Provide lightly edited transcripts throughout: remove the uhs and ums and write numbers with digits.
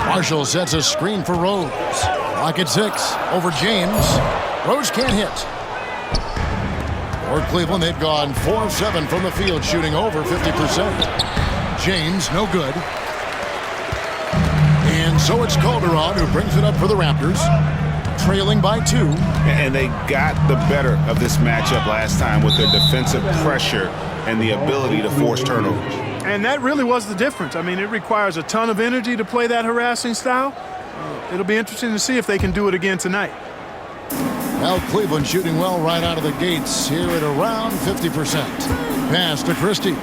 Marshall sets a screen for Rose. Clock at 6. Over James. Rose can't hit. For Cleveland, they've gone 4 of 7 from the field, shooting over 50%. James, no good. And so it's Calderon who brings it up for the Raptors, trailing by 2. And they got the better of this matchup last time with their defensive pressure and the ability to force turnovers. And that really was the difference. I mean, it requires a ton of energy to play that harassing style. It'll be interesting to see if they can do it again tonight. Now Cleveland shooting well right out of the gates here at around 50%. Pass to Christie.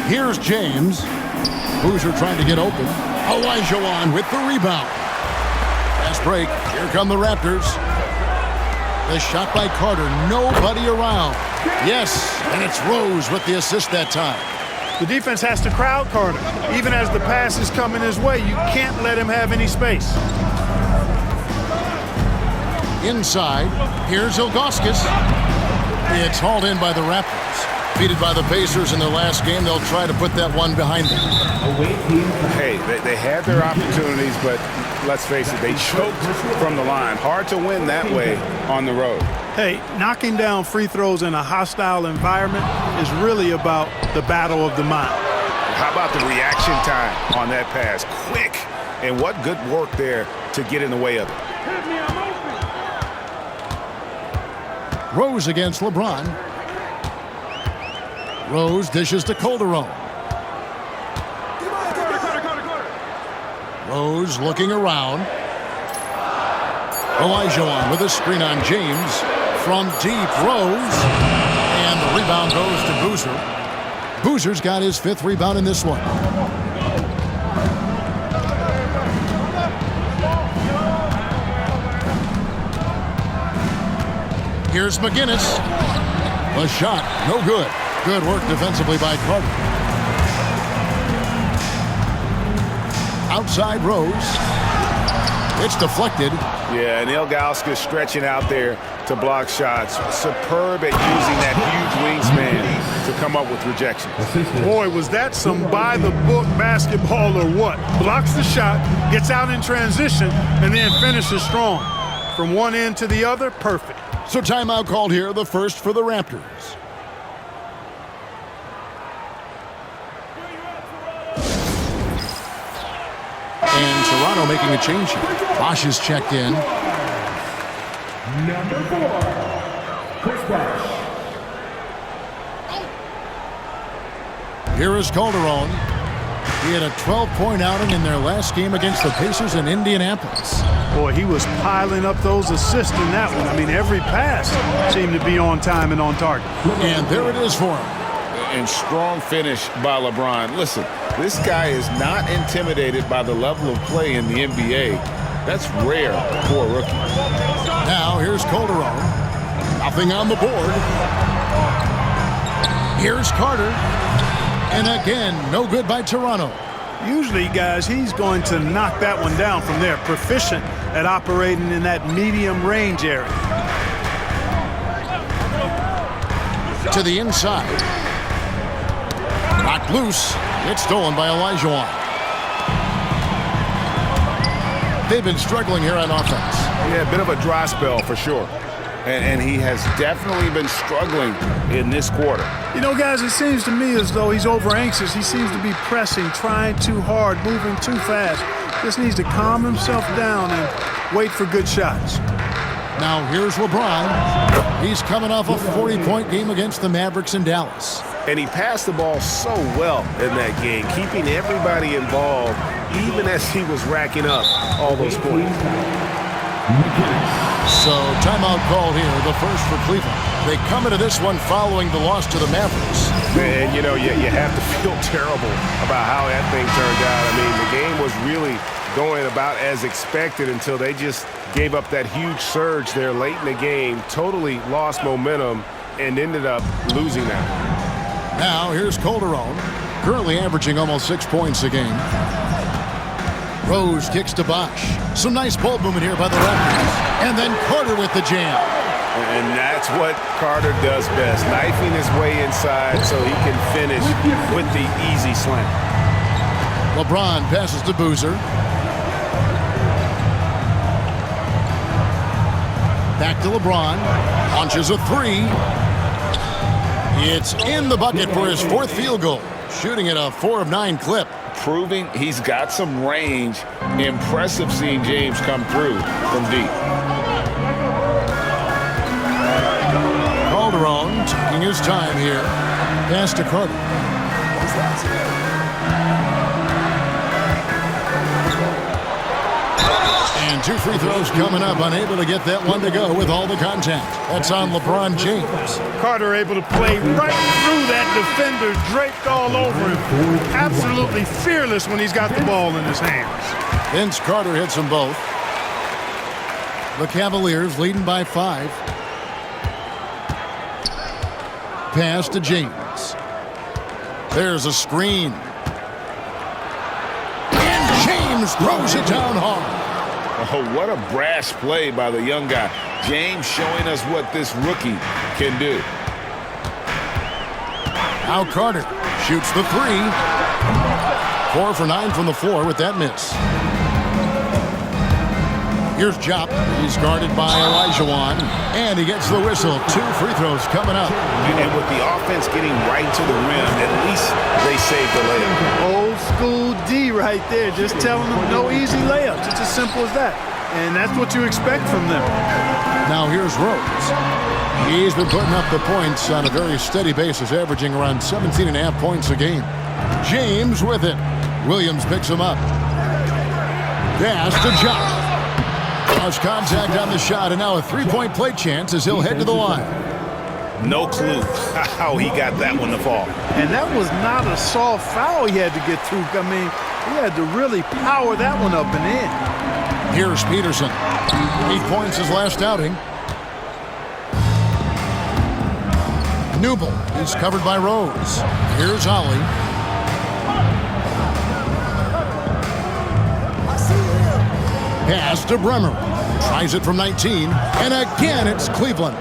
Here's James. Boozer trying to get open. Olajuwon with the rebound. Fast break. Here come the Raptors. The shot by Carter. Nobody around. Yes, and it's Rose with the assist that time. The defense has to crowd Carter. Even as the pass is coming his way, you can't let him have any space. Inside, here's Ilgauskas. It's hauled in by the Raptors. Defeated by the Pacers in their last game, they'll try to put that one behind them. Hey, they had their opportunities, but let's face it, they choked from the line. Hard to win that way on the road. Hey, knocking down free throws in a hostile environment is really about the battle of the mind. How about the reaction time on that pass? Quick, and what good work there to get in the way of it. Rose against LeBron. Rose dishes to Calderon. Rose looking around. Olajuwon with a screen on James. From deep, Rose. And the rebound goes to Boozer. Boozer's got his 5th rebound in this one. Here's McGinnis. A shot, no good. Good work defensively by Carter. Outside Rose. It's deflected. Yeah, and Ilgauskas stretching out there to block shots. Superb at using that huge wingsman to come up with rejection. Boy, was that some by-the-book basketball or what? Blocks the shot, gets out in transition, and then finishes strong. From one end to the other, perfect. So timeout called here, the first for the Raptors. And Toronto making a change here. Bosh is checked in. Number 4, Chris Bosh. Here is Calderon. He had a 12-point outing in their last game against the Pacers in Indianapolis. Boy, he was piling up those assists in that one. I mean, every pass seemed to be on time and on target. And there it is for him. And strong finish by LeBron. Listen, this guy is not intimidated by the level of play in the NBA. That's rare for a rookie. Now here's Calderon. Nothing on the board. Here's Carter. And again, no good by Toronto. Usually, guys, he's going to knock that one down from there. Proficient at operating in that medium range area. To the inside. Knocked loose. It's stolen by Olajuwon. They've been struggling here on offense. Yeah, a bit of a dry spell for sure. And he has definitely been struggling in this quarter. You know, guys, it seems to me as though he's over-anxious. He seems to be pressing, trying too hard, moving too fast. Just needs to calm himself down and wait for good shots. Now here's LeBron. He's coming off a 40-point game against the Mavericks in Dallas. And he passed the ball so well in that game, keeping everybody involved, even as he was racking up all those points. So timeout called here, the first for Cleveland. They come into this one following the loss to the Mavericks. And, you know, you have to feel terrible about how that thing turned out. I mean, the game was really going about as expected until they just gave up that huge surge there late in the game, totally lost momentum, and ended up losing that. Now here's Calderon, currently averaging almost 6 points a game. Rose kicks to Bosh. Some nice ball movement here by the Raptors. And then Carter with the jam. And that's what Carter does best, knifing his way inside so he can finish with the easy slam. LeBron passes to Boozer. Back to LeBron. Launches a three. It's in the bucket for his fourth field goal. Shooting at a 4 of 9 clip. Proving he's got some range. Impressive seeing James come through from deep. Calderon taking his time here. Pass to Carter. And 2 free throws coming up. Unable to get that one to go with all the contact. That's on LeBron James. Carter able to play right through that defender, draped all over him. Absolutely fearless when he's got the ball in his hands. Vince Carter hits them both. The Cavaliers leading by 5. Pass to James. There's a screen. And James throws it down hard. Oh, what a brash play by the young guy. James showing us what this rookie can do. Now Carter shoots the 3. 4 for 9 from the floor with that miss. Here's Jop. He's guarded by Olajuwon. And he gets the whistle. 2 free throws coming up. And with the offense getting right to the rim, at least they saved the layup. Old school D right there, just telling them no easy layups. It's as simple as that. And that's what you expect from them. Now here's Rose. He's been putting up the points on a very steady basis, averaging around 17.5 points a game. James with it. Williams picks him up. Pass to Jop. Lost contact on the shot, and now a 3-point play chance as he'll head to the line. No clue how he got that one to fall. And that was not a soft foul he had to get through. I mean, he had to really power that one up and in. Here's Peterson. 8 points his last outing. Newble is covered by Rose. Here's Ollie. Pass to Bremer. Tries it from 19. And again, it's Cleveland.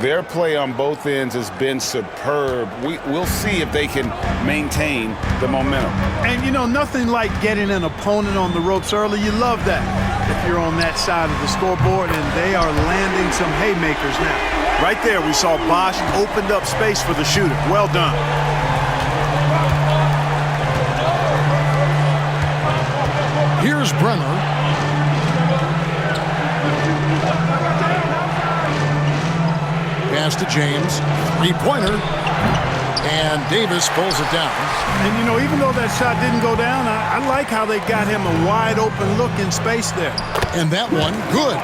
Their play on both ends has been superb. We'll see if they can maintain the momentum. And, you know, nothing like getting an opponent on the ropes early. You love that if you're on that side of the scoreboard, and they are landing some haymakers now. Right there, we saw Bosch opened up space for the shooter. Well done. Here's Bremer. Pass to James. 3-pointer. And Davis pulls it down. And, you know, even though that shot didn't go down, I like how they got him a wide open look in space there. And that one, good.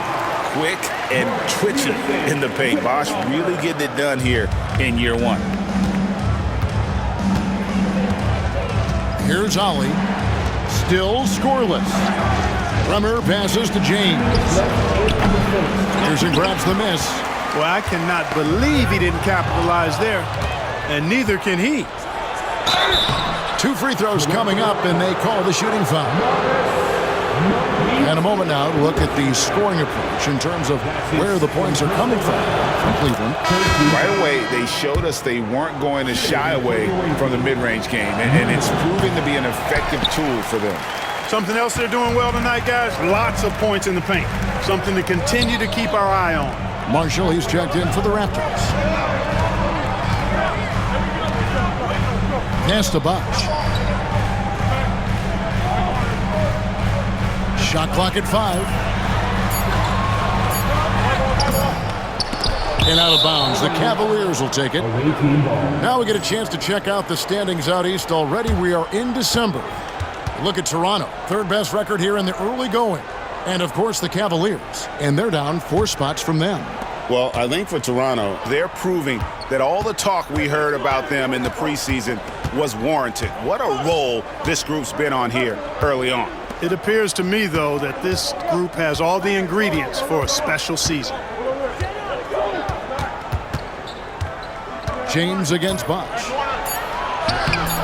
Quick and twitchy in the paint. Bosch really getting it done here in year 1. Here's Ollie. Still scoreless. Bremer passes to James. Peterson grabs the miss. Well, I cannot believe he didn't capitalize there, and neither can he. 2 free throws coming up, and they call the shooting foul. And a moment now to look at the scoring approach in terms of where the points are coming from Cleveland. Right away, they showed us they weren't going to shy away from the mid-range game, and it's proving to be an effective tool for them. Something else they're doing well tonight, guys, lots of points in the paint. Something to continue to keep our eye on. Marshall, he's checked in for the Raptors. Pass to Bosch. Shot clock at 5. And out of bounds. The Cavaliers will take it. Now we get a chance to check out the standings out east already. We are in December. Look at Toronto. 3rd best record here in the early going. And, of course, the Cavaliers. And they're down 4 spots from them. Well, I think for Toronto, they're proving that all the talk we heard about them in the preseason was warranted. What a role this group's been on here early on. It appears to me, though, that this group has all the ingredients for a special season. James against Bosch.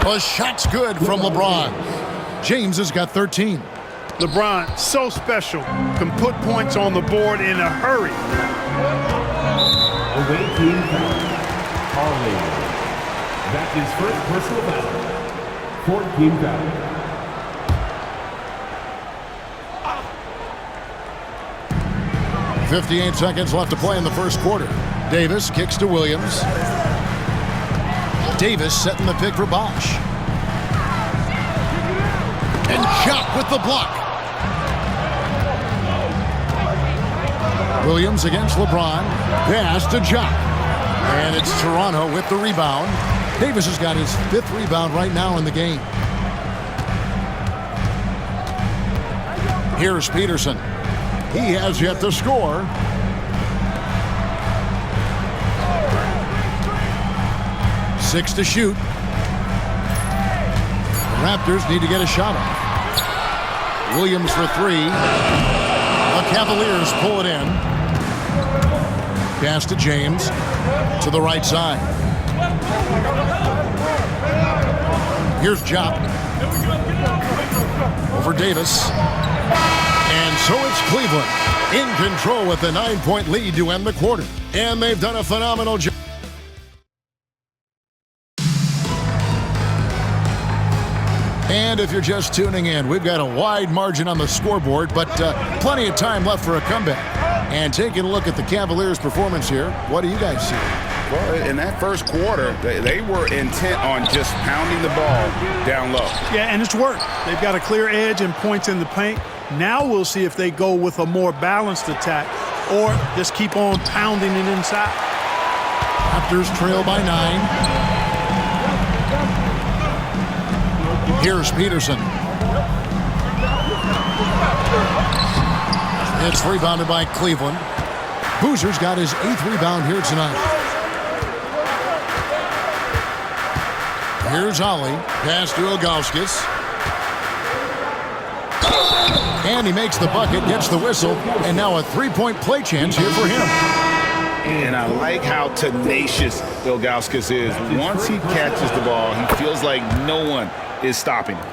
A shot's good from LeBron. James has got 13. LeBron, so special, can put points on the board in a hurry. Away team foul. Harley. That's his first personal foul. Fourth team foul. 58 seconds left to play in the first quarter. Davis kicks to Williams. Davis setting the pick for Bosch. And Jock with the block. Williams against LeBron. Pass to Jock. And it's Toronto with the rebound. Davis has got his 5th rebound right now in the game. Here's Peterson. He has yet to score. Six to shoot. The Raptors need to get a shot off. Williams for 3. The Cavaliers pull it in. Pass to James to the right side. Here's Jock. Over Davis. And so it's Cleveland in control with the 9-point lead to end the quarter. And they've done a phenomenal job. And if you're just tuning in, we've got a wide margin on the scoreboard, but plenty of time left for a comeback. And taking a look at the Cavaliers' performance here, what do you guys see? Well, in that first quarter, they were intent on just pounding the ball down low. Yeah, and it's worked. They've got a clear edge and points in the paint. Now we'll see if they go with a more balanced attack or just keep on pounding it inside. Raptors trail by 9. Here's Peterson. It's rebounded by Cleveland. Boozer's got his 8th rebound here tonight. Here's Ollie. Pass to Ilgauskas. And he makes the bucket, gets the whistle, and now a 3-point play chance here for him. And I like how tenacious Ilgauskas is. Once he catches the ball, he feels like no one is stopping him.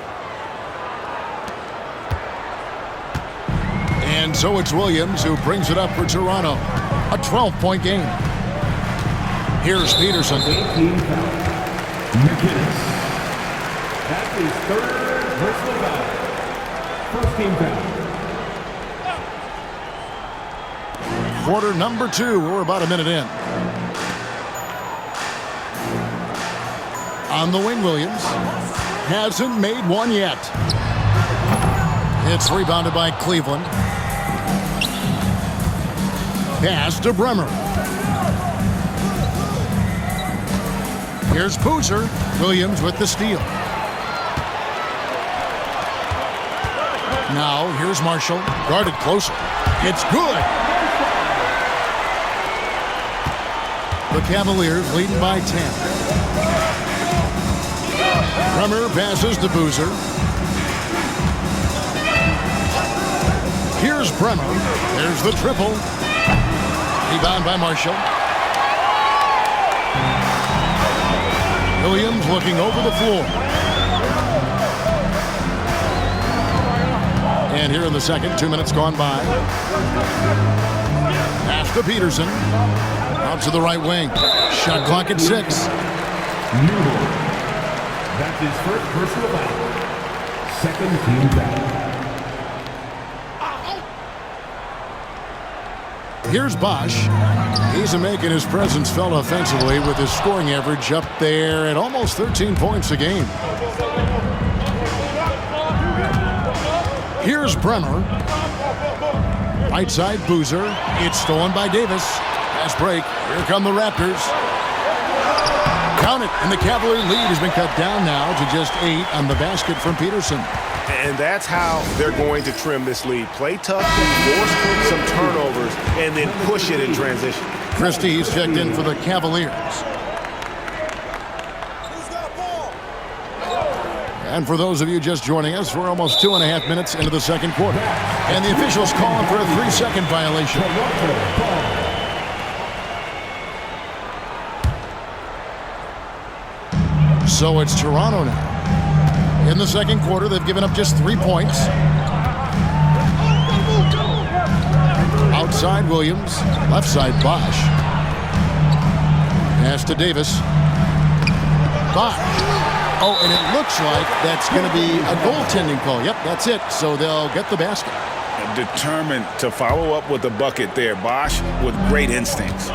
And so it's Williams who brings it up for Toronto. A 12-point game. Here's Peterson. That's his 3rd personal foul. First team foul. Quarter number 2. We're about a minute in. On the wing, Williams. Hasn't made one yet. It's rebounded by Cleveland. Pass to Bremer. Here's Boozer. Williams with the steal. Now, here's Marshall. Guarded closer. It's good. The Cavaliers leading by 10. Bremer passes to Boozer. Here's Bremer. There's the triple. Rebound by Marshall. Williams looking over the floor. And here in the second, 2 minutes gone by. Pass to Peterson. Out to the right wing. Shot clock at 6. That's his first personal foul. Second team foul. Here's Bosch. He's making his presence felt offensively with his scoring average up there at almost 13 points a game. Here's Bremer. Right side, Boozer. It's stolen by Davis. Pass break. Here come the Raptors. Count it, and the Cavalier lead has been cut down now to just 8 on the basket from Peterson. And that's how they're going to trim this lead. Play tough, force some turnovers, and then push it in transition. Christie's checked in for the Cavaliers. And for those of you just joining us, we're almost 2.5 minutes into the second quarter. And the officials calling for a 3-second violation. So it's Toronto now. In the second quarter, they've given up just 3 points. Outside Williams, left side Bosch. Pass to Davis. Bosh. Oh, and it looks like that's going to be a goaltending call. Yep, that's it. So they'll get the basket. Determined to follow up with the bucket there. Bosh with great instincts.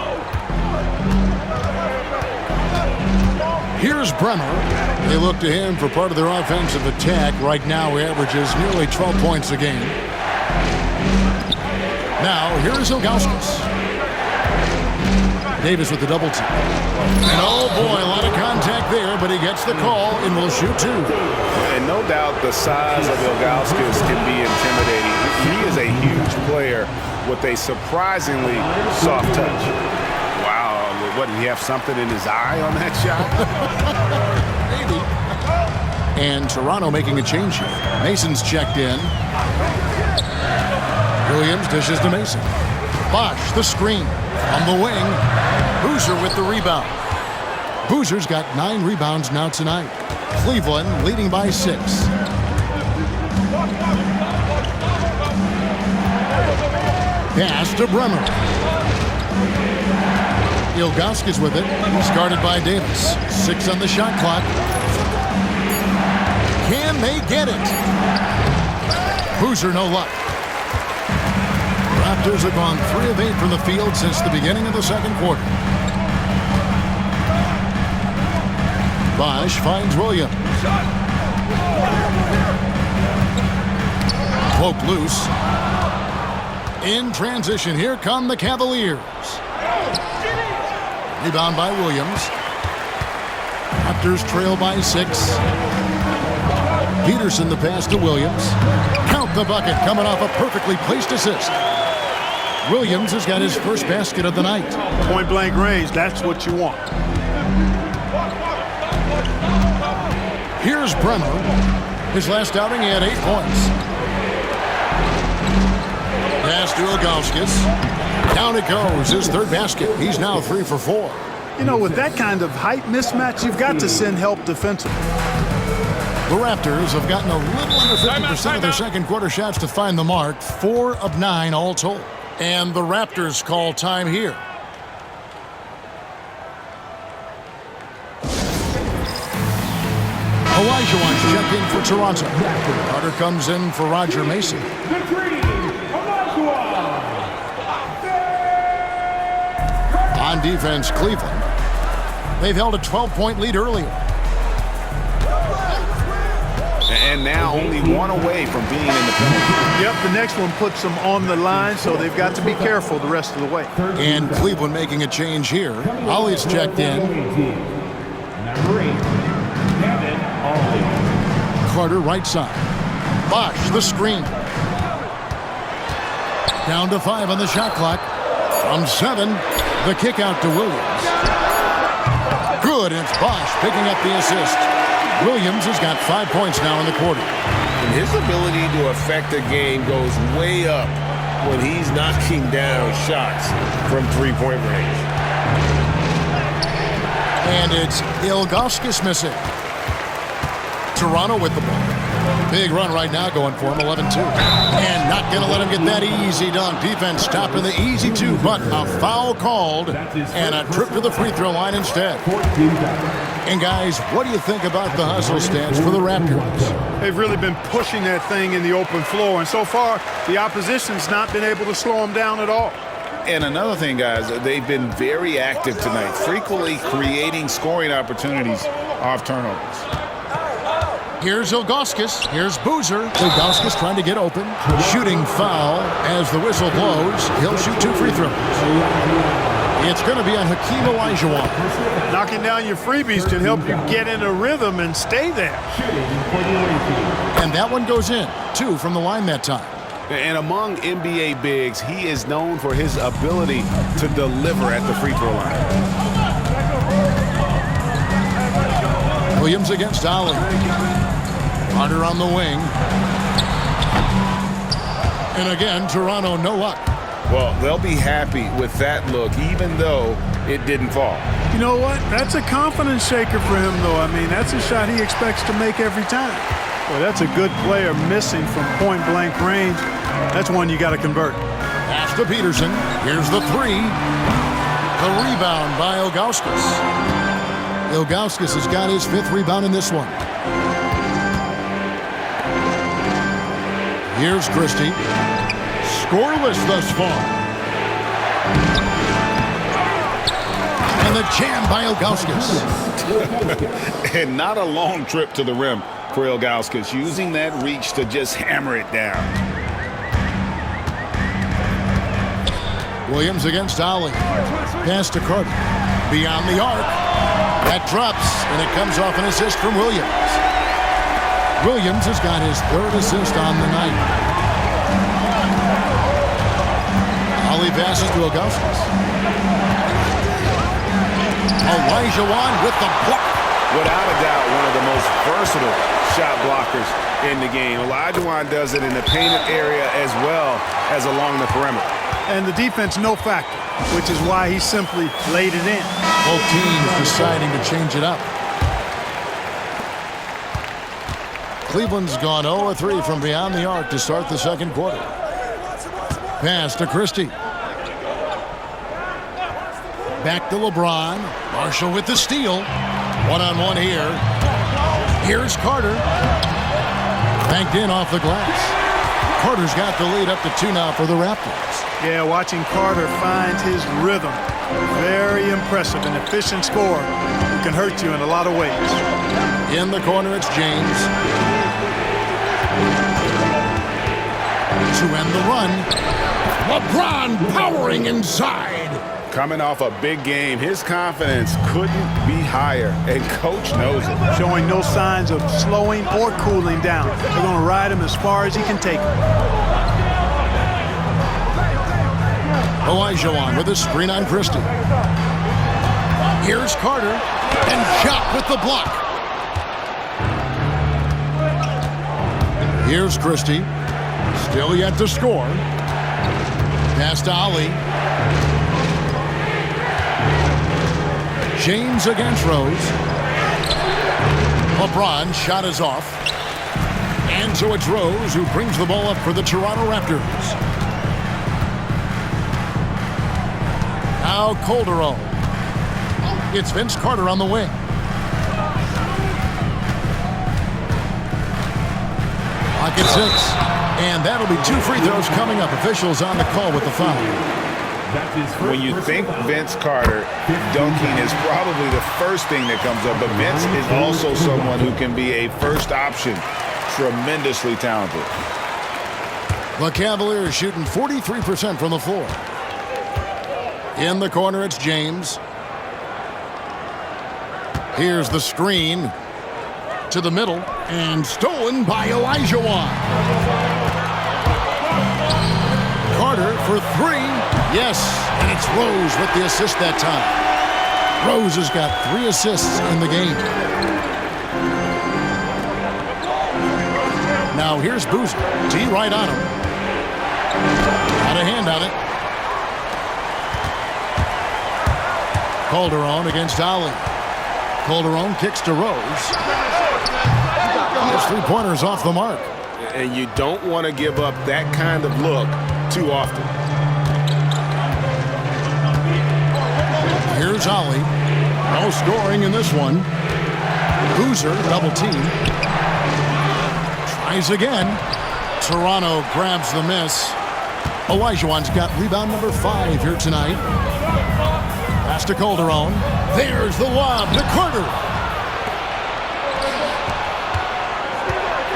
Here's Bremer. They look to him for part of their offensive attack. Right now, he averages nearly 12 points a game. Now, here's Ilgauskas. Davis with the double team. And oh boy, a lot of contact there, but he gets the call and will shoot two. And no doubt the size of Ilgauskas can be intimidating. He is a huge player with a surprisingly soft touch. Wow, what, did he have something in his eye on that shot? Maybe. And Toronto making a change here. Mason's checked in. Williams dishes to Mason. Bosh, the screen. On the wing, Boozer with the rebound. Boozer's got 9 rebounds now tonight. Cleveland leading by 6. Pass to Bremer. Ilgauskas with it. He's guarded by Davis. 6 on the shot clock. Can they get it? Boozer, no luck. Raptors have gone 3 of 8 from the field since the beginning of the second quarter. Bosh finds Williams. Poke loose. In transition, here come the Cavaliers. Rebound by Williams. Raptors trail by 6. Peterson the pass to Williams. Count the bucket coming off a perfectly placed assist. Williams has got his first basket of the night. Point blank range, that's what you want. Here's Bremer. His last outing, he had 8 points. Pass to Ilgauskas. Down it goes, his third basket. He's now 3 for 4. You know, with that kind of height mismatch, you've got to send help defensively. The Raptors have gotten a little under 50% of their second quarter shots to find the mark. 4 of 9 all told. And the Raptors call time here. Olajuwon's check in for Toronto. Carter comes in for Roger Mason. On defense, Cleveland. They've held a 12-point lead earlier. And now only 1 away from being in the penalty. Yep, the next one puts them on the line, so they've got to be careful the rest of the way. And Cleveland making a change here. Ollie's checked in. Number 8, Kevin Ollie. Carter right side. Bosh the screen. Down to 5 on the shot clock. From 7, the kick out to Williams. Good, and it's Bosh picking up the assist. Williams has got 5 points now in the quarter. And his ability to affect a game goes way up when he's knocking down shots from three-point range. And it's Ilgauskas missing. Toronto with the ball. Big run right now going for him, 11-2. And not going to let him get that easy dunk. Defense stopping the easy 2, but a foul called and a trip to the free throw line instead. And guys, what do you think about the hustle stance for the Raptors? They've really been pushing that thing in the open floor, and so far, the opposition's not been able to slow them down at all. And another thing, guys, they've been very active tonight, frequently creating scoring opportunities off turnovers. Here's Ilgauskas. Here's Boozer. Ilgauskas trying to get open. Shooting foul as the whistle blows. He'll shoot 2 free throws. It's going to be on Hakeem Olajuwon. Knocking down your freebies can help you get in a rhythm and stay there. And that one goes in. 2 from the line that time. And among NBA bigs, he is known for his ability to deliver at the free throw line. Williams against Ollie. Carter on the wing. And again, Toronto, no luck. Well, they'll be happy with that look, even though it didn't fall. You know what? That's a confidence shaker for him, though. I mean, that's a shot he expects to make every time. Well, that's a good player missing from point-blank range. That's one you got to convert. Pass to Peterson. Here's the 3. The rebound by Ilgauskas. Ilgauskas has got his 5th rebound in this one. Here's Christie. Scoreless thus far. And the jam by Ilgauskas. And not a long trip to the rim for Ilgauskas, using that reach to just hammer it down. Williams against Ali. Pass to Carter. Beyond the arc. That drops, and it comes off an assist from Williams. Williams has got his 3rd assist on the night. Ali passes to Ilgauskas. Olajuwon with the block. Without a doubt, one of the most versatile shot blockers in the game. Olajuwon does it in the painted area as well as along the perimeter. And the defense, no factor, which is why he simply laid it in. Both teams deciding to change it up. Cleveland's gone 0-3 from beyond the arc to start the second quarter. Pass to Christie. Back to LeBron. Marshall with the steal. One-on-one here. Here's Carter. Banked in off the glass. Carter's got the lead up to 2 now for the Raptors. Yeah, watching Carter find his rhythm. Very impressive. An efficient scorer who can hurt you in a lot of ways. In the corner, it's James. To end the run. LeBron powering inside. Coming off a big game, his confidence couldn't be higher, and coach knows it. Showing no signs of slowing or cooling down. They're going to ride him as far as he can take him. Olajuwon with a screen on Christie. Here's Carter, and Jock with the block. Here's Christie, still yet to score. Pass to Ali. James against Rose. LeBron shot is off. And so it's Rose who brings the ball up for the Toronto Raptors. Now Calderon. It's Vince Carter on the wing. Clock at 6. And that'll be 2 free throws coming up. Officials on the call with the foul. When you think Vince Carter, dunking is probably the first thing that comes up. But Vince is also someone who can be a first option. Tremendously talented. The Cavaliers shooting 43% from the floor. In the corner, it's James. Here's the screen to the middle and stolen by Olajuwon. Carter for 3. Yes, and it's Rose with the assist that time. Rose has got 3 assists in the game. Now here's Boozer. T right on him. Got a hand on it. Calderon against Ali. Calderon kicks to Rose. There's 3-pointers off the mark. And you don't want to give up that kind of look too often. Here's Ali. No scoring in this one. Boozer double team. Tries again. Toronto grabs the miss. Olajuwon's got rebound number 5 here tonight. Pass to Calderon. There's the lob to Carter.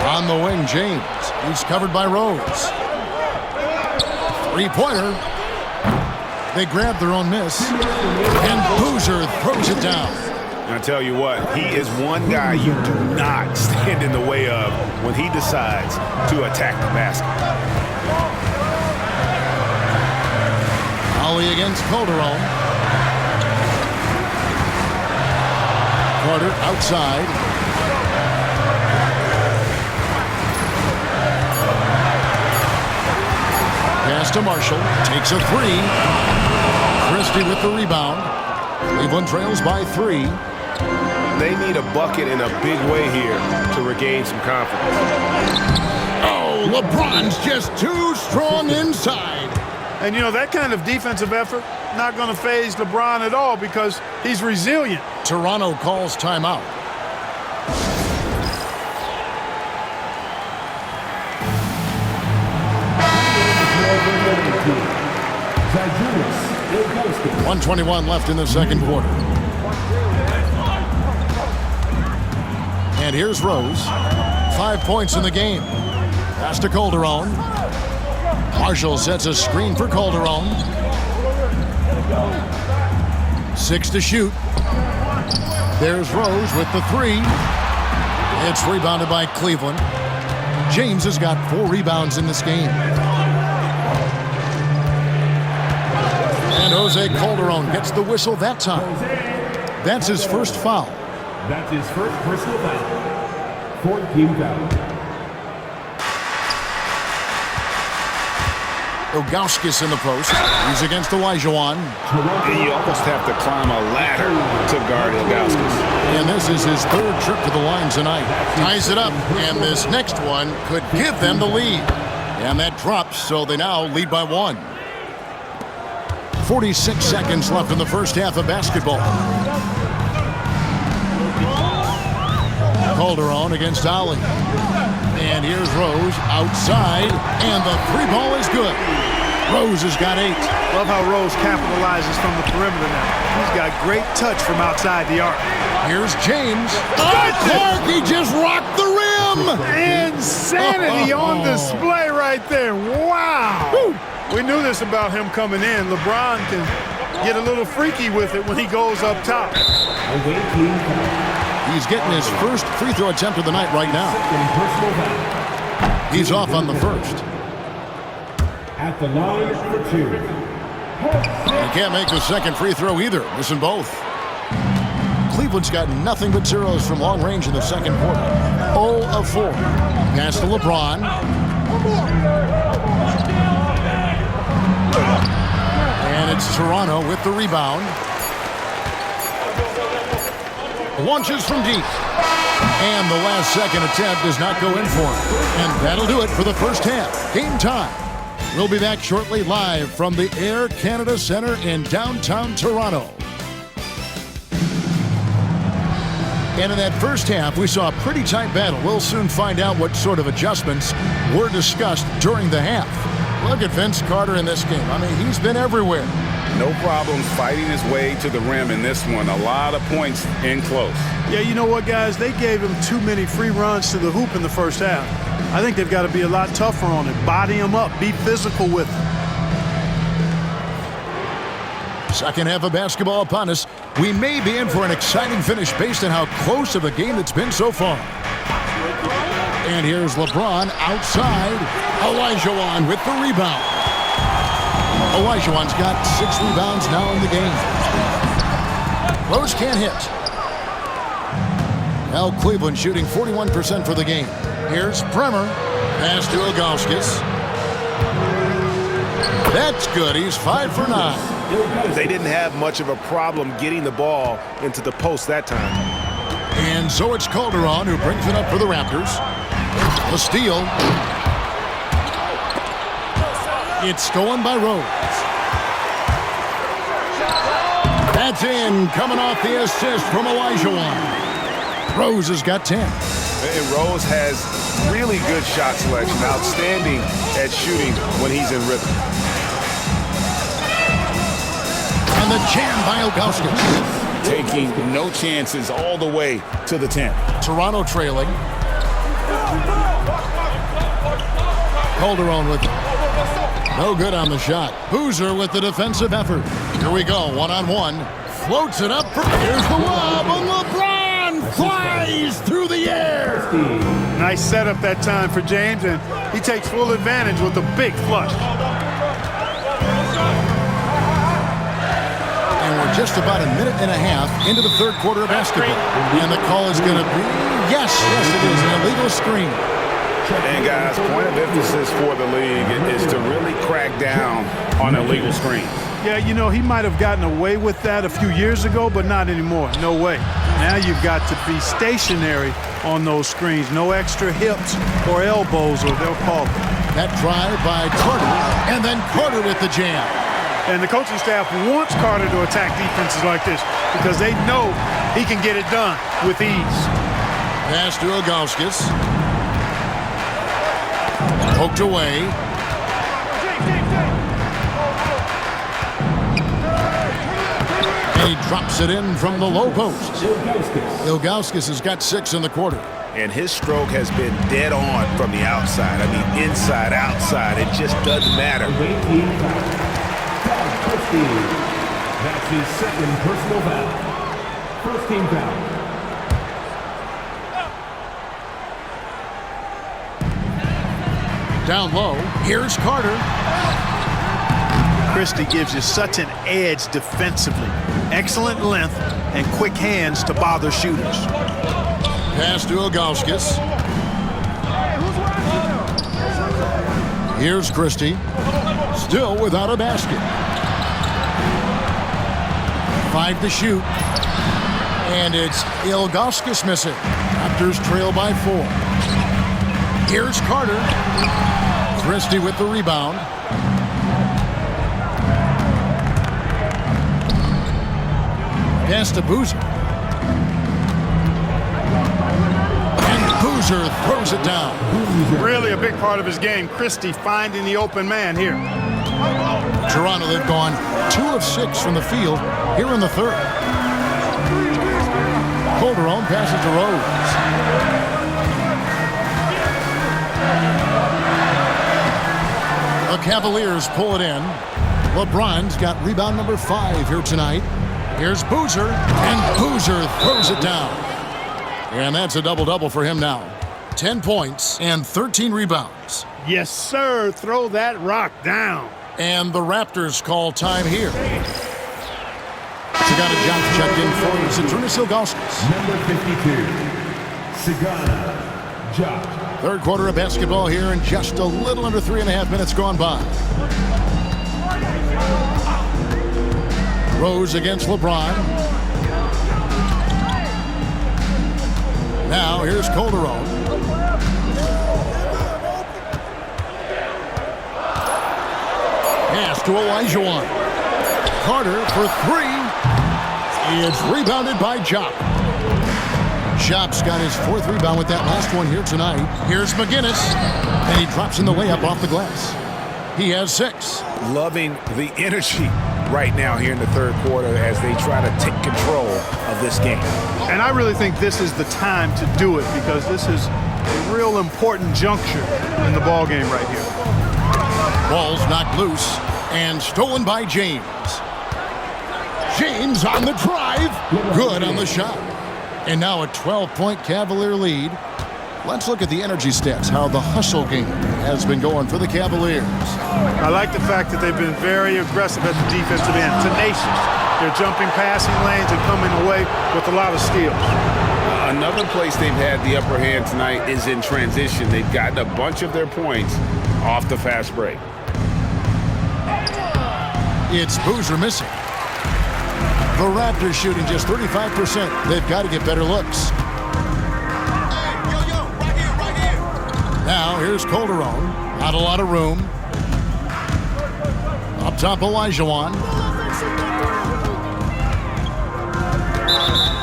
On the wing, James. He's covered by Rose. 3-pointer. They grab their own miss. And Boozer throws it down. I tell you what, he is one guy you do not stand in the way of when he decides to attack the basket. Ali against Calderon. Carter outside. Pass to Marshall. Takes a 3. Christie with the rebound. Cleveland trails by 3. They need a bucket in a big way here to regain some confidence. Oh, LeBron's just too strong inside. And, you know, that kind of defensive effort, not going to faze LeBron at all because he's resilient. Toronto calls timeout. .121 left in the second quarter. And here's Rose. 5 points in the game. Pass to Calderon. Marshall sets a screen for Calderon. 6 to shoot. There's Rose with the 3. It's rebounded by Cleveland. James has got 4 rebounds in this game. And Jose Calderon gets the whistle that time. That's his first foul. That's his first personal foul. 4th-team foul. Ilgauskas in the post. He's against Olajuwon. And you almost have to climb a ladder to guard Ilgauskas. And this is his 3rd trip to the line tonight. Ties it up, and this next one could give them the lead. And that drops, so they now lead by 1. 46 seconds left in the first half of basketball. Calderon against Ali. And here's Rose outside, and the 3-ball is good. Rose has got 8. Love how Rose capitalizes from the perimeter now. He's got great touch from outside the arc. Here's James. Clark, he just rocked the rim. Insanity on display right there. Wow. Woo. We knew this about him coming in. LeBron can get a little freaky with it when he goes up top. He's getting his first free throw attempt of the night right now. He's off on the first. At the line for 2. He can't make the second free throw either. Missing both. Cleveland's got nothing but zeros from long range in the second quarter. 0 of 4. Pass to LeBron. And it's Toronto with the rebound. Launches from deep. And the last second attempt does not go in for him. And that'll do it for the first half. Game time. We'll be back shortly live from the Air Canada Centre in downtown Toronto. And in that first half, we saw a pretty tight battle. We'll soon find out what sort of adjustments were discussed during the half. Look at Vince Carter in this game. I mean, he's been everywhere. No problems fighting his way to the rim in this one. A lot of points in close. Yeah, you know what, guys? They gave him too many free runs to the hoop in the first half. I think they've got to be a lot tougher on it. Body him up. Be physical with him. Second half of basketball upon us. We may be in for an exciting finish based on how close of a game it's been so far. And here's LeBron outside. Olajuwon with the rebound. Olajuwon's got 6 rebounds now in the game. Rose can't hit. Now Cleveland shooting 41% for the game. Here's Bremer. Pass to Ilgauskas. That's good. He's 5 for 9. They didn't have much of a problem getting the ball into the post that time. And so it's Calderon who brings it up for the Raptors. A steal. It's stolen by Rose. That's in, coming off the assist from Olajuwon. Rose has got 10. And Rose has really good shot selection, outstanding at shooting when he's in rhythm. And the jam by Ilgauskas. Taking no chances all the way to the 10. Toronto trailing. Calderon with it. No good on the shot. Boozer with the defensive effort. Here we go, one-on-one. Floats it up. Here's the lob, and LeBron flies through the air. Nice setup that time for James, and he takes full advantage with a big flush. And we're just about a minute and a half into the third quarter of basketball. And the call is going to be, yes, it is, an illegal screen. And guys, point of emphasis for the league is to really crack down on illegal screens. Yeah, you know, he might have gotten away with that a few years ago, but not anymore. No way. Now you've got to be stationary on those screens. No extra hips or elbows, or they'll call it. That drive by Carter, and then Carter with the jam. And the coaching staff wants Carter to attack defenses like this because they know he can get it done with ease. Pass to Ilgauskas. Poked away. And he drops it in from the low post. Ilgauskas has got 6 in the quarter. And his stroke has been dead on from the outside. I mean, inside, outside. It just doesn't matter. That's his second personal foul. First team foul. Down low, here's Carter. Christie gives you such an edge defensively. Excellent length and quick hands to bother shooters. Pass to Ilgauskas. Here's Christie. Still without a basket. 5 to shoot. And it's Ilgauskas missing. Raptors trail by 4. Here's Carter. Christie with the rebound. Pass to Boozer. And Boozer throws it down. Really a big part of his game, Christie finding the open man here. Toronto, they've gone 2 of 6 from the field here in the third. Calderon passes to Rose. The Cavaliers pull it in. LeBron's got rebound number 5 here tonight. Here's Boozer, and Boozer throws it down. And that's a double-double for him now. 10 points and 13 rebounds. Yes, sir. Throw that rock down. And the Raptors call time here. Sagana Jones checked in for Zydrunas Ilgauskas. Number 52, Sagana Jones. Third quarter of basketball here, and just a little under 3.5 minutes gone by. Rose against LeBron. Now here's Calderon. Pass to Olajuwon. Carter for 3. It's rebounded by Jop. Jop's got his 4th rebound with that last one here tonight. Here's McGinnis, and he drops in the layup off the glass. He has 6. Loving the energy right now here in the third quarter as they try to take control of this game. And I really think this is the time to do it because this is a real important juncture in the ball game right here. Ball's knocked loose and stolen by James. James on the drive. Good on the shot. And now a 12-point Cavalier lead. Let's look at the energy stats, how the hustle game has been going for the Cavaliers. I like the fact that they've been very aggressive at the defensive end, tenacious. They're jumping passing lanes and coming away with a lot of steals. Another place they've had the upper hand tonight is in transition. They've gotten a bunch of their points off the fast break. It's Boozer missing. The Raptors shooting just 35%. They've got to get better looks. Now here's Calderon. Not a lot of room. Up top, Olajuwon.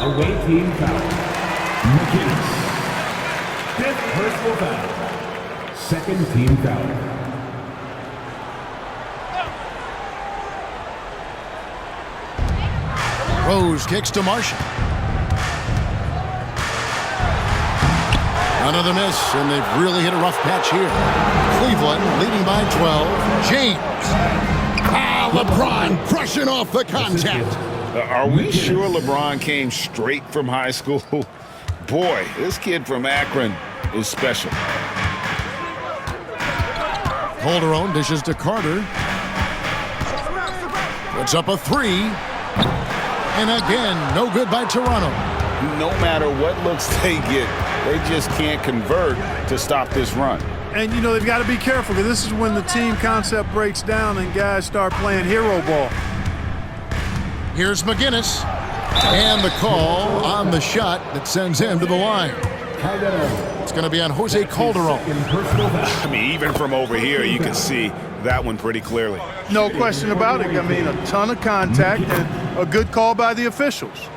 Away team foul. McGinnis. 5th personal foul. Second team foul. Rose kicks to Marshall. Another miss, and they've really hit a rough patch here. Cleveland leading by 12. James. LeBron brushing off the contact. Are we sure LeBron came straight from high school? Boy, this kid from Akron is special. Calderon dishes to Carter. Puts up a 3. And again, no good by Toronto. No matter what looks they get, they just can't convert to stop this run. And, you know, they've got to be careful because this is when the team concept breaks down and guys start playing hero ball. Here's McGinnis. And the call on the shot that sends him to the line. Countdown. It's going to be on Jose Calderon. I mean, even from over here, you can see that one pretty clearly. No question about it. I mean, a ton of contact and a good call by the officials.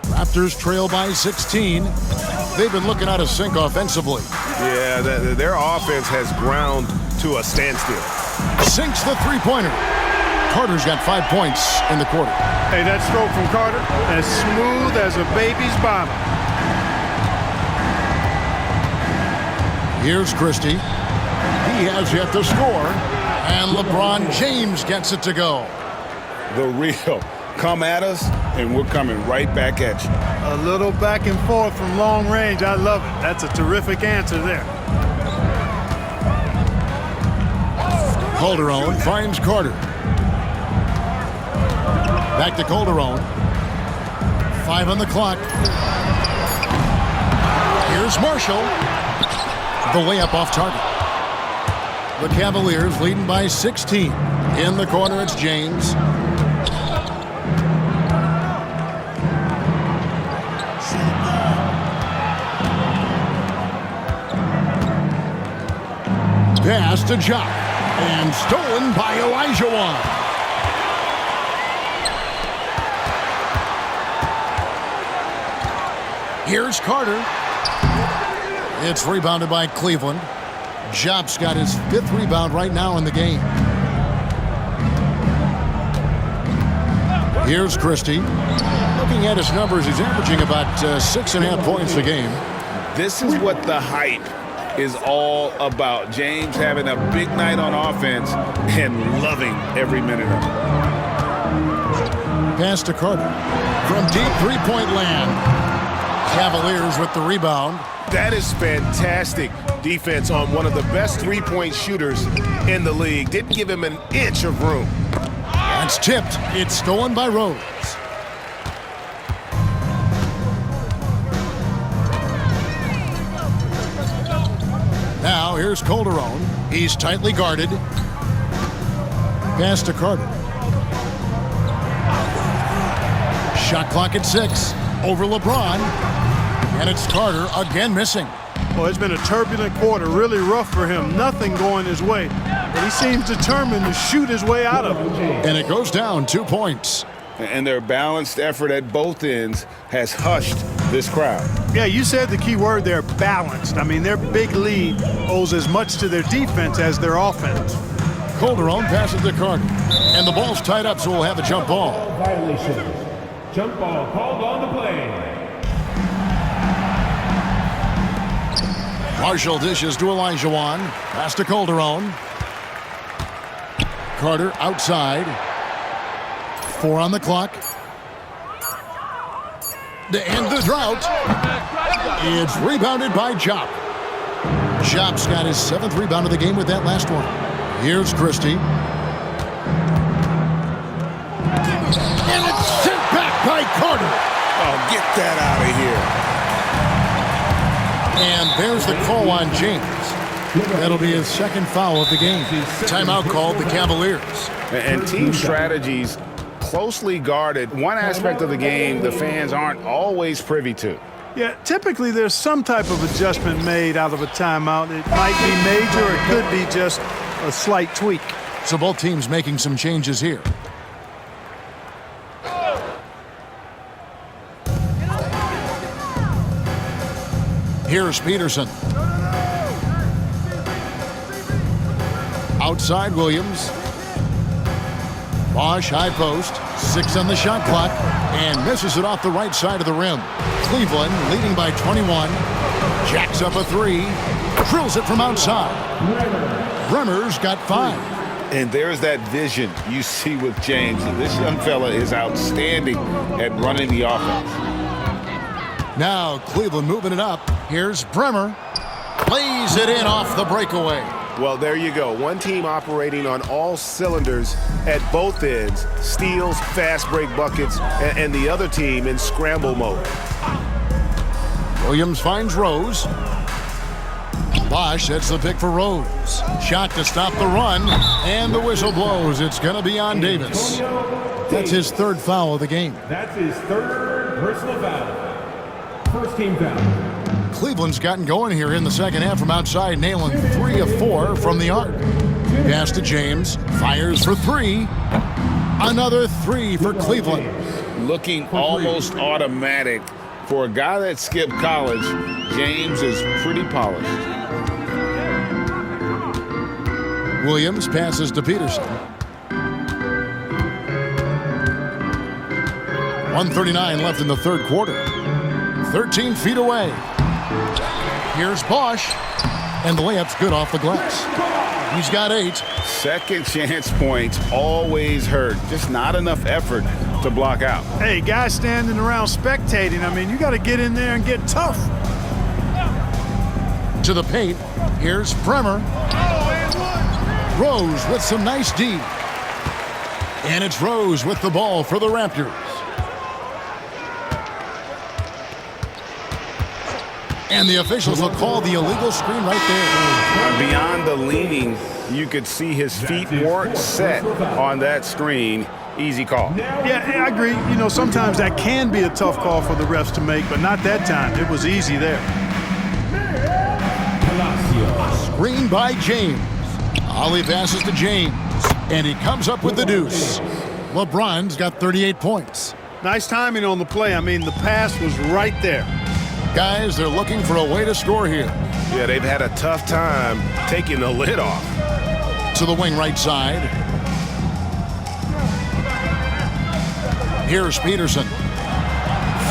Raptors trail by 16. They've been looking out of sync offensively. Yeah, their offense has ground to a standstill. Sinks the three-pointer. Carter's got 5 points in the quarter. Hey, that stroke from Carter, as smooth as a baby's bottom. Here's Christie. He has yet to score. And LeBron James gets it to go. The real. Come at us, and we're coming right back at you. A little back and forth from long range. I love it. That's a terrific answer there. Calderon finds Carter. Back to Calderon. 5 on the clock. Here's Marshall. The layup off target. The Cavaliers leading by 16. In the corner, it's James. Pass to Jock. And stolen by Olajuwon. Here's Carter. It's rebounded by Cleveland. Jop's got his 5th rebound right now in the game. Here's Christie. Looking at his numbers, he's averaging about 6.5 points a game. This is what the hype is all about. James having a big night on offense and loving every minute of it. Pass to Carter. From deep three-point land. Cavaliers with the rebound. That is fantastic defense on one of the best three-point shooters in the league. Didn't give him an inch of room. That's tipped. It's stolen by Rose. Now here's Calderon. He's tightly guarded. Pass to Carter. Shot clock at 6. Over LeBron. And it's Carter again missing. Well, it's been a turbulent quarter, really rough for him. Nothing going his way. But he seems determined to shoot his way out of it. And it goes down 2 points. And their balanced effort at both ends has hushed this crowd. Yeah, you said the key word there, balanced. I mean, their big lead owes as much to their defense as their offense. Calderon passes to Carter. And the ball's tied up, so we'll have a jump ball. Violation. Jump ball called on the play. Marshall dishes to Olajuwon. Pass to Calderon. Carter outside. 4 on the clock. To end the drought. It's rebounded by Jop. Jop's got his 7th rebound of the game with that last one. Here's Christie. And it's sent back by Carter. Oh, get that out of here. And there's the call on James. That'll be his 2nd foul of the game. Timeout called the Cavaliers. And team strategies closely guarded. One aspect of the game the fans aren't always privy to. Yeah, typically there's some type of adjustment made out of a timeout. It might be major, or it could be just a slight tweak. So both teams making some changes here. Here's Peterson. Outside Williams. Bosch high post. 6 on the shot clock. And misses it off the right side of the rim. Cleveland leading by 21. Jacks up a 3. Drills it from outside. Bremer's got 5. And there's that vision you see with James. And this young fella is outstanding at running the offense. Now Cleveland moving it up. Here's Bremer. Lays it in off the breakaway. Well, there you go. One team operating on all cylinders at both ends. Steals, fast break buckets, and the other team in scramble mode. Williams finds Rose. Bosch sets the pick for Rose. Shot to stop the run. And the whistle blows. It's going to be on Davis. That's his 3rd foul of the game. That's his 3rd personal foul. First team foul. Cleveland's gotten going here in the second half from outside, nailing 3 of 4 from the arc. Pass to James, fires for 3. Another 3 for Cleveland. Looking almost automatic. For a guy that skipped college, James is pretty polished. Williams passes to Peterson. 1:39 left in the third quarter. 13 feet away. Here's Bosch, and the layup's good off the glass. He's got 8. Second chance points always hurt. Just not enough effort to block out. Hey, guys standing around spectating, I mean, you got to get in there and get tough. To the paint, here's Bremer. Rose with some nice D. And it's Rose with the ball for the Raptors. And the officials will call the illegal screen right there. Beyond the leaning, you could see his feet weren't set on that screen. Easy call. Yeah, I agree. You know, sometimes that can be a tough call for the refs to make, but not that time. It was easy there. Screen by James. Ollie passes to James, and he comes up with the deuce. LeBron's got 38 points. Nice timing on the play. I mean, the pass was right there. Guys, they're looking for a way to score here. Yeah, they've had a tough time taking the lid off. To the wing right side. Here's Peterson.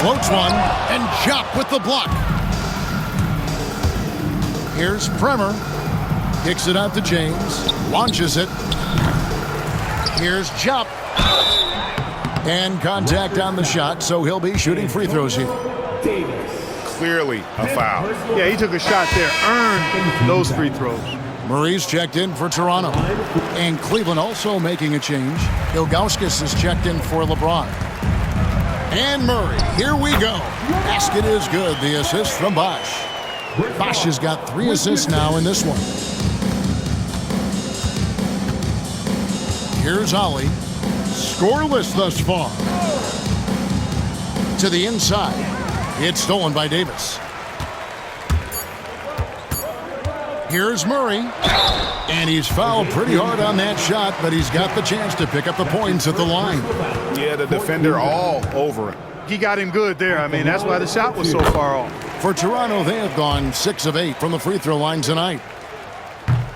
Floats one, and Jop with the block. Here's Bremer. Kicks it out to James. Launches it. Here's Jop. And contact on the shot, so he'll be shooting free throws here. Clearly a foul. Yeah, he took a shot there. Earned those free throws. Murray's checked in for Toronto. And Cleveland also making a change. Ilgauskas is checked in for LeBron. And Murray, here we go. Basket is good. The assist from Bosch. Bosch has got 3 assists now in this one. Here's Ollie. Scoreless thus far. To the inside. It's stolen by Davis. Here's Murray. And he's fouled pretty hard on that shot, but he's got the chance to pick up the points at the line. Yeah, the defender all over him. He got him good there. I mean, that's why the shot was so far off. For Toronto, they have gone 6 of 8 from the free throw line tonight.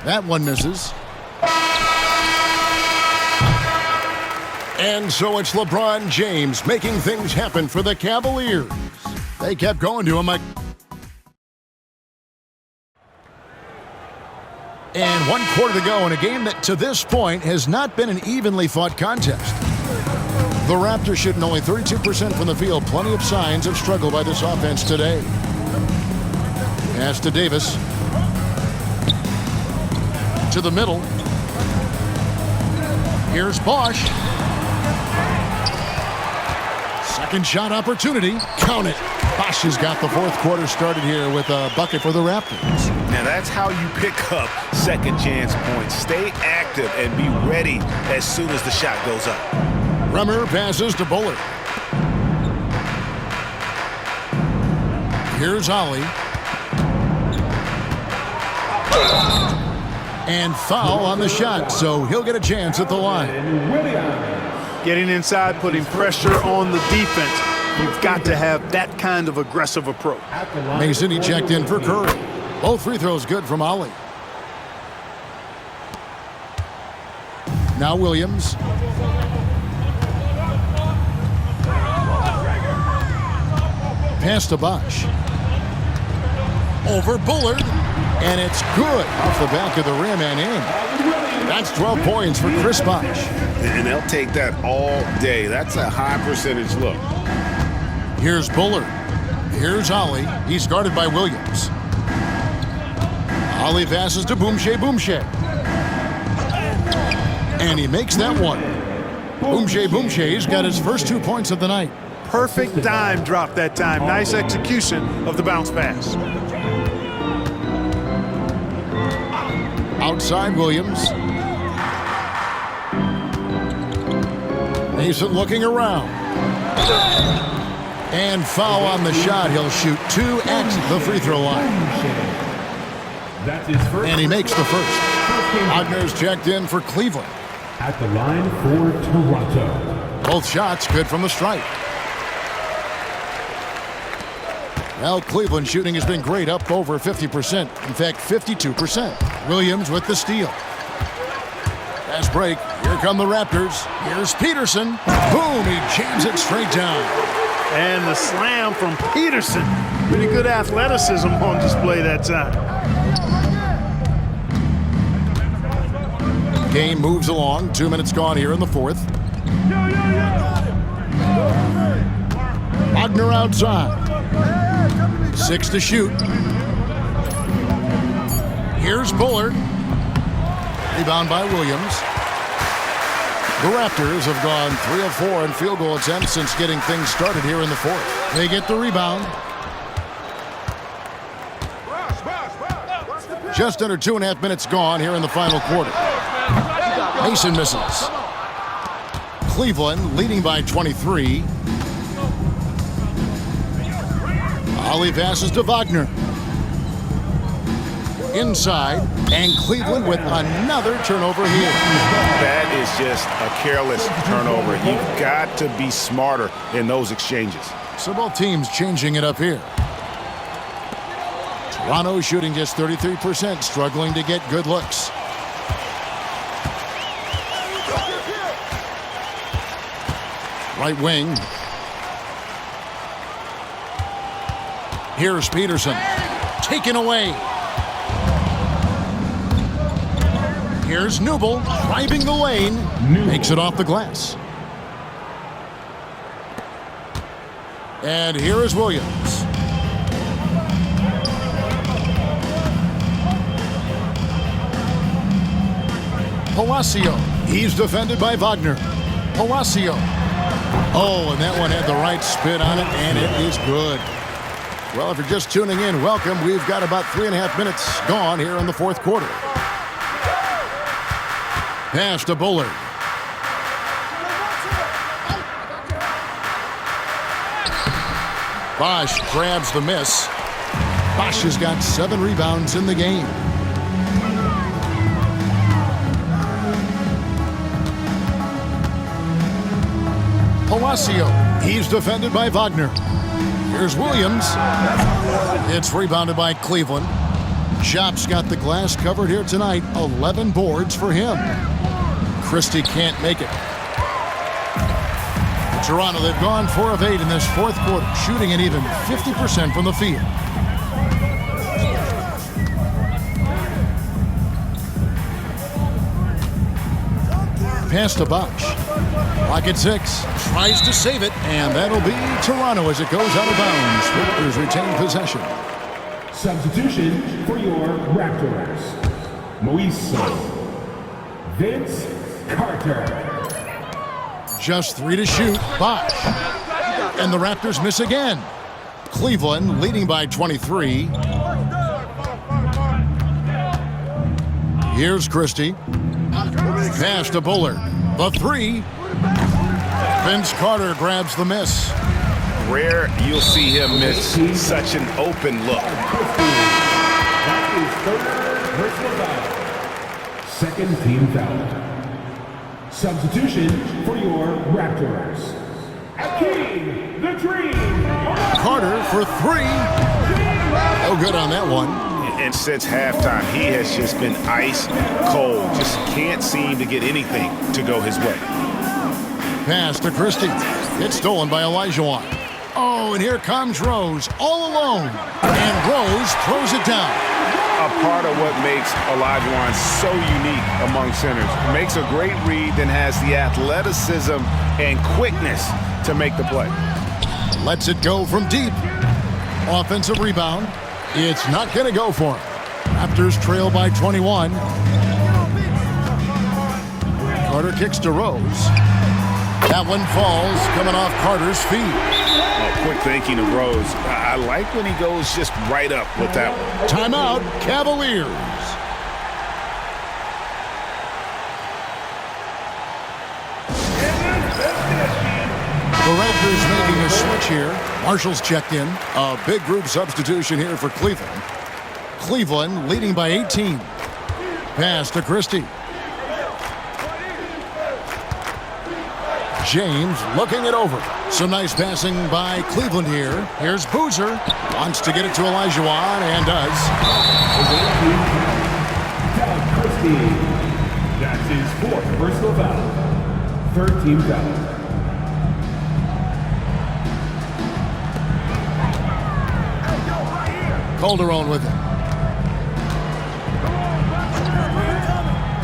That one misses. And so it's LeBron James making things happen for the Cavaliers. They kept going to him. And 1 quarter to go in a game that to this point has not been an evenly fought contest. The Raptors shooting only 32% from the field. Plenty of signs of struggle by this offense today. Pass to Davis. To the middle. Here's Bosch. Second shot opportunity. Count it. Bosch has got the fourth quarter started here with a bucket for the Raptors. Now that's how you pick up second chance points. Stay active and be ready as soon as the shot goes up. Bremer passes to Bullard. Here's Ollie. And foul on the shot, so he'll get a chance at the line. Getting inside, putting pressure on the defense. You've got to have that kind of aggressive approach. Mason, he checked in for Curry. Both free throws good from Ollie. Now Williams. Pass to Bosch. Over Bullard. And it's good off the back of the rim and in. That's 12 points for Chris Bosch. And they'll take that all day. That's a high percentage look. Here's Bullard. Here's Ollie. He's guarded by Williams. Ollie passes to Boumche. And he makes that one. Boumche's got his first 2 points of the night. Perfect dime drop that time. Nice execution of the bounce pass. Outside Williams. Mason looking around. And foul on the shot. He'll shoot 2 at the free throw line. That's his first. And he makes the first. Wagner's checked in for Cleveland. At the line for Toronto. Both shots good from the stripe. Well, Cleveland shooting has been great, up over 50%. In fact, 52%. Williams with the steal. Fast break. Here come the Raptors. Here's Peterson. Boom! He jams it straight down. And the slam from Peterson. Pretty good athleticism on display that time. Game moves along. 2 minutes gone here in the fourth. Wagner outside. 6 to shoot. Here's Bullard. Rebound by Williams. The Raptors have gone 3 of 4 in field goal attempts since getting things started here in the fourth. They get the rebound. Just under 2.5 minutes gone here in the final quarter. Mason misses. Cleveland leading by 23. Ali passes to Wagner. Inside, and Cleveland with another turnover here. That is just a careless turnover. You've got to be smarter in those exchanges. So both teams changing it up here. Toronto shooting just 33%, struggling to get good looks. Right wing. Here's Peterson. Taken away. Here's Newble driving the lane. Makes it off the glass. And here is Williams. Palacio. He's defended by Wagner. Palacio. Oh, and that one had the right spin on it, and it is good. Well, if you're just tuning in, welcome. We've got about 3.5 minutes gone here in the fourth quarter. Pass to Bullard. Bosch grabs the miss. Bosch has got 7 rebounds in the game. Palacio. He's defended by Wagner. Here's Williams. It's rebounded by Cleveland. Shop's got the glass covered here tonight. 11 boards for him. Christie can't make it. Toronto, they've gone 4 of 8 in this fourth quarter, shooting at even 50% from the field. Pass to Bosch. Clock at 6. Tries to save it, and that'll be Toronto as it goes out of bounds. Raptors retain possession. Substitution for your Raptors. Moiso. Vince Carter. Just 3 to shoot. Bosch. And the Raptors miss again. Cleveland leading by 23. Here's Christie. Pass to Bullard. The 3. Vince Carter grabs the miss. Rare you'll see him miss such an open look. That is third personal foul. Second team foul. Substitution for your Raptors. Akeem the Dream. Carter for 3. Oh, good on that one. And since halftime, he has just been ice cold. Just can't seem to get anything to go his way. Pass to Christie. It's stolen by Olajuwon. Oh, and here comes Rose all alone. And Rose throws it down. A part of what makes Olajuwon so unique among centers. Makes a great read, then has the athleticism and quickness to make the play. Lets it go from deep. Offensive rebound. It's not going to go for him. Raptors trail by 21. Carter kicks to Rose. That one falls, coming off Carter's feet. Oh, quick thinking of Rose. I like when he goes just right up with that one. Timeout, Cavaliers. The Raptors making a switch here. Marshall's checked in. A big group substitution here for Cleveland. Cleveland leading by 18. Pass to Christie. James looking it over. Some nice passing by Cleveland here. Here's Boozer. Wants to get it to Olajuwon and does. That's his 4th personal foul. 3rd team foul. Calderon with it.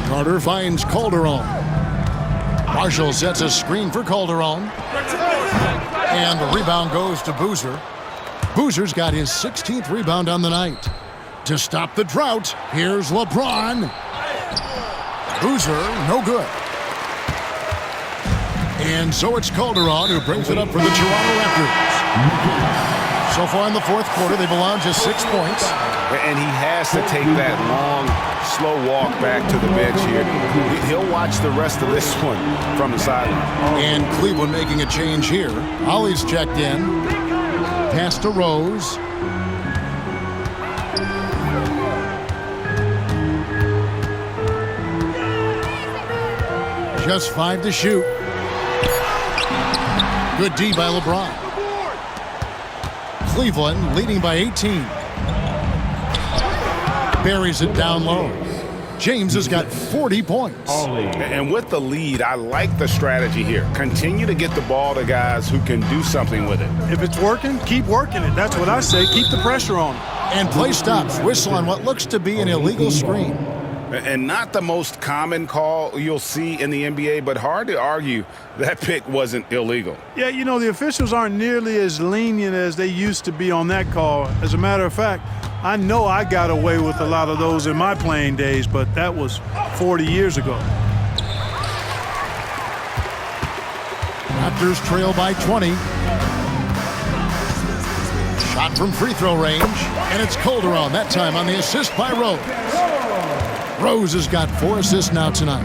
Carter finds Calderon. Marshall sets a screen for Calderon. And the rebound goes to Boozer. Boozer's got his 16th rebound on the night. To stop the drought, here's LeBron. Boozer, no good. And so it's Calderon who brings it up for the Toronto Raptors. So far in the 4th quarter, they've allowed just 6 points. And he has to take that long, slow walk back to the bench here. He'll watch the rest of this one from the sideline. And Cleveland making a change here. Ollie's checked in. Pass to Rose. Just 5 to shoot. Good D by LeBron. Cleveland leading by 18. Buries it down low. James has got 40 points. And with the lead, I like the strategy here. Continue to get the ball to guys who can do something with it. If it's working, keep working it. That's what I say. Keep the pressure on it. And play stops. Whistle on what looks to be an illegal screen. And not the most common call you'll see in the NBA, but hard to argue that pick wasn't illegal. Yeah, you know, the officials aren't nearly as lenient as they used to be on that call. As a matter of fact, I know I got away with a lot of those in my playing days, but that was 40 years ago. Raptors trail by 20. Shot from free throw range, and it's Calderon, that time on the assist by Rose. Rose has got 4 assists now tonight.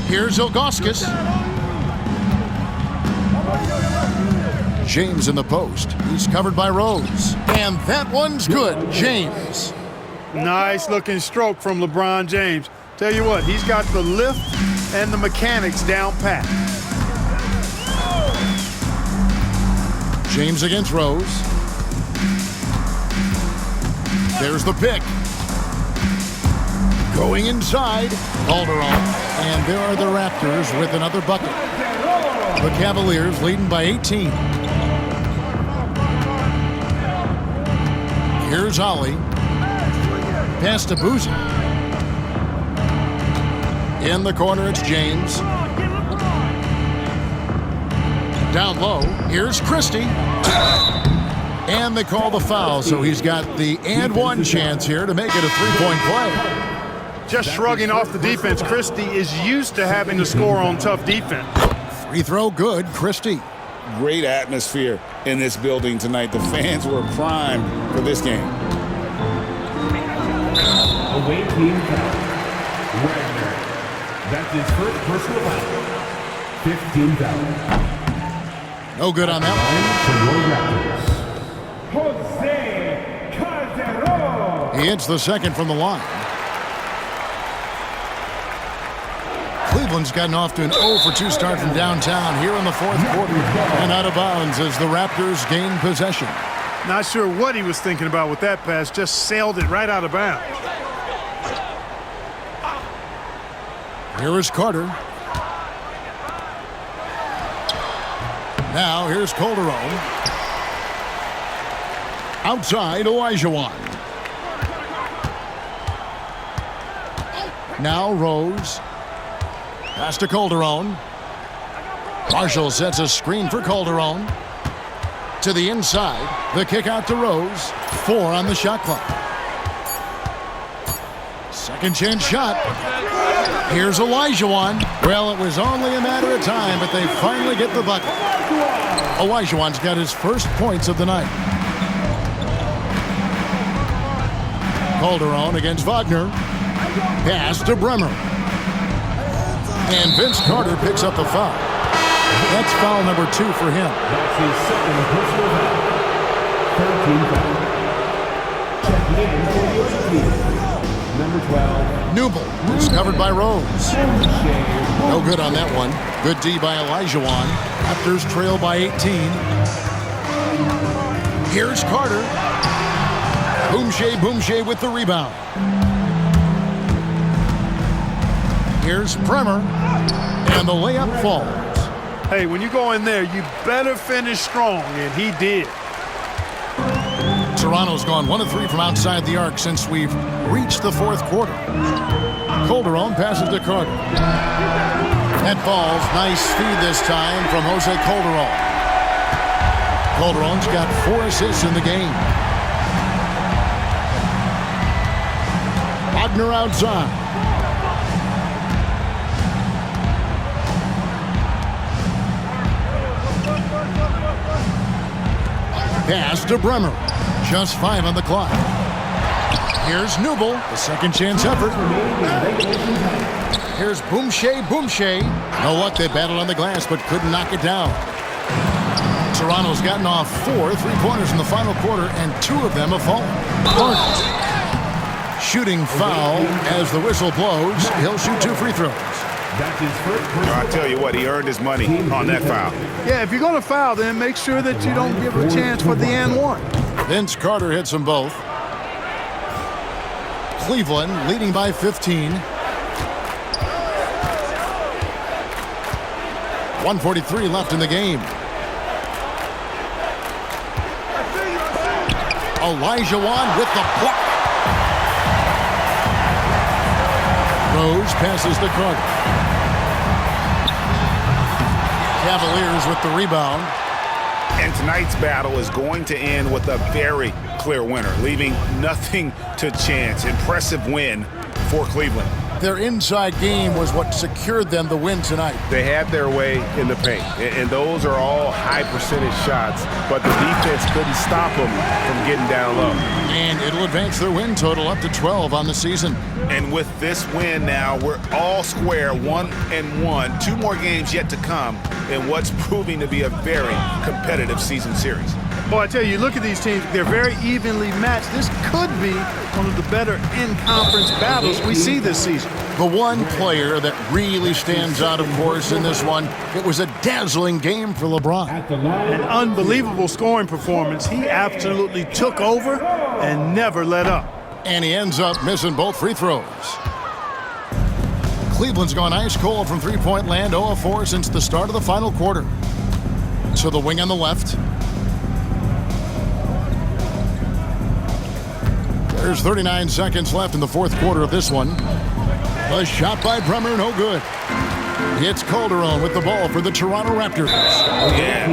Here's Ilgauskas. James in the post. He's covered by Rose. And that one's good. James. Nice looking stroke from LeBron James. Tell you what, he's got the lift and the mechanics down pat. James against Rose. There's the pick. Going inside. Calderon. And there are the Raptors with another bucket. The Cavaliers leading by 18. Here's Ollie. Pass to Boozer. In the corner, it's James. Down low, here's Christie. And they call the foul, so he's got the and one chance here to make it a 3-point play. Just shrugging off the defense. Christie is used to having to score on tough defense. Free throw good, Christie. Great atmosphere in this building tonight. The fans were primed for this game. Away team foul. Wagner. That's his 1st personal foul. 15 foul. No good on that one. Jose Calderon. He hits the second from the line. Cleveland's gotten off to an 0-for-2 start from downtown here in the 4th quarter. And out of bounds as the Raptors gain possession. Not sure what he was thinking about with that pass. Just sailed it right out of bounds. Here is Carter. Now here's Calderon. Outside, Olajuwon. Now Rose. Pass to Calderon. Marshall sets a screen for Calderon. To the inside. The kick out to Rose. 4 on the shot clock. Second chance shot. Here's Olajuwon. Well, it was only a matter of time, but they finally get the bucket. Olajuwon's got his first points of the night. Calderon against Wagner. Pass to Bremer. And Vince Carter picks up the foul. That's foul number 2 for him. That's his second personal foul. 13 foul. Checking in for the team. Number 12. Newble is covered by Rose. No good on that one. Good D by Olajuwon. Raptors trail by 18. Here's Carter. Boomshay with the rebound. Here's Bremer. And the layup falls. Hey, when you go in there, you better finish strong, and he did. Toronto's gone 1 of 3 from outside the arc since we've reached the 4th quarter. Calderon passes to Carter. That falls. Nice feed this time from Jose Calderon. Calderon's got 4 assists in the game. Wagner outside. Pass to Bremer. Just 5 on the clock. Here's Newble, the second chance effort. Here's Boomshay. No luck, they battled on the glass but couldn't knock it down. Toronto's gotten off 4 3-pointers in the final quarter and 2 of them have fallen. Shooting foul as the whistle blows. He'll shoot 2 free throws. That's his first I tell you what, he earned his money on that foul. Yeah, if you're going to foul, then make sure that you don't give a chance for the and one. Vince Carter hits them both. Cleveland leading by 15. 1:43 left in the game. Olajuwon with the block. Rose passes to Carter. Cavaliers with the rebound. And tonight's battle is going to end with a very clear winner, leaving nothing to chance. Impressive win for Cleveland. Their inside game was what secured them the win tonight. They had their way in the paint, and those are all high percentage shots, but the defense couldn't stop them from getting down low. And it'll advance their win total up to 12 on the season. And with this win now, we're all square, 1-1. 2 more games yet to come in what's proving to be a very competitive season series. Boy, I tell you, look at these teams. They're very evenly matched. This could be one of the better in-conference battles we see this season. The one player that really stands out, of course, in this one, it was a dazzling game for LeBron. An unbelievable scoring performance. He absolutely took over and never let up. And he ends up missing both free throws. Cleveland's gone ice cold from three-point land, 0 of 4 since the start of the final quarter. So the wing on the left. There's 39 seconds left in the 4th quarter of this one. A shot by Bremer, no good. It's Calderon with the ball for the Toronto Raptors. Yeah,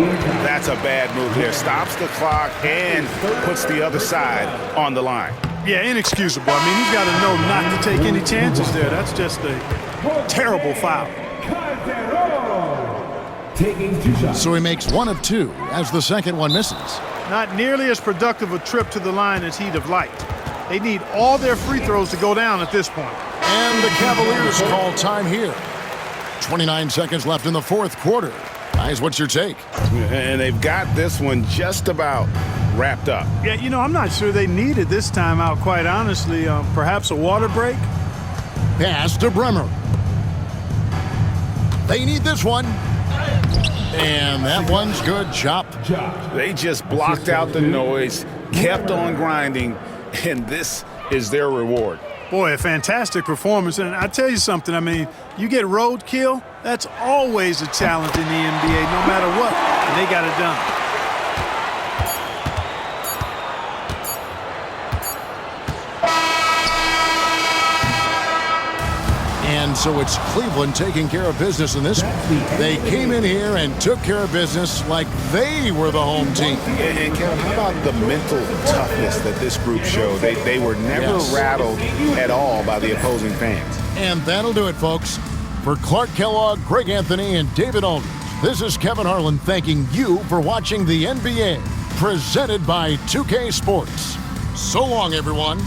that's a bad move there. Stops the clock and puts the other side on the line. Yeah, inexcusable. I mean, he's got to know not to take any chances there. That's just a terrible foul. taking 2 shots. So he makes 1 of 2 as the second one misses. Not nearly as productive a trip to the line as he'd have liked. They need all their free throws to go down at this point. And the Cavaliers call time here. 29 seconds left in the 4th quarter. Guys, what's your take? And they've got this one just about wrapped up. Yeah, you know, I'm not sure they needed this timeout, quite honestly. Perhaps a water break? Pass to Bremer. They need this one. And that one's good. Chop. They just blocked out the noise, kept on grinding, and this is their reward. Boy, a fantastic performance. And I tell you something, I mean, you get roadkill, that's always a challenge in the NBA, no matter what. And they got it done. And so it's Cleveland taking care of business in this one. They came in here and took care of business like they were the home team. And Kevin, how about the mental toughness that this group showed? They were never rattled at all by the opposing fans. And that'll do it, folks. For Clark Kellogg, Greg Anthony, and David Aldridge, this is Kevin Harlan thanking you for watching the NBA, presented by 2K Sports. So long, everyone.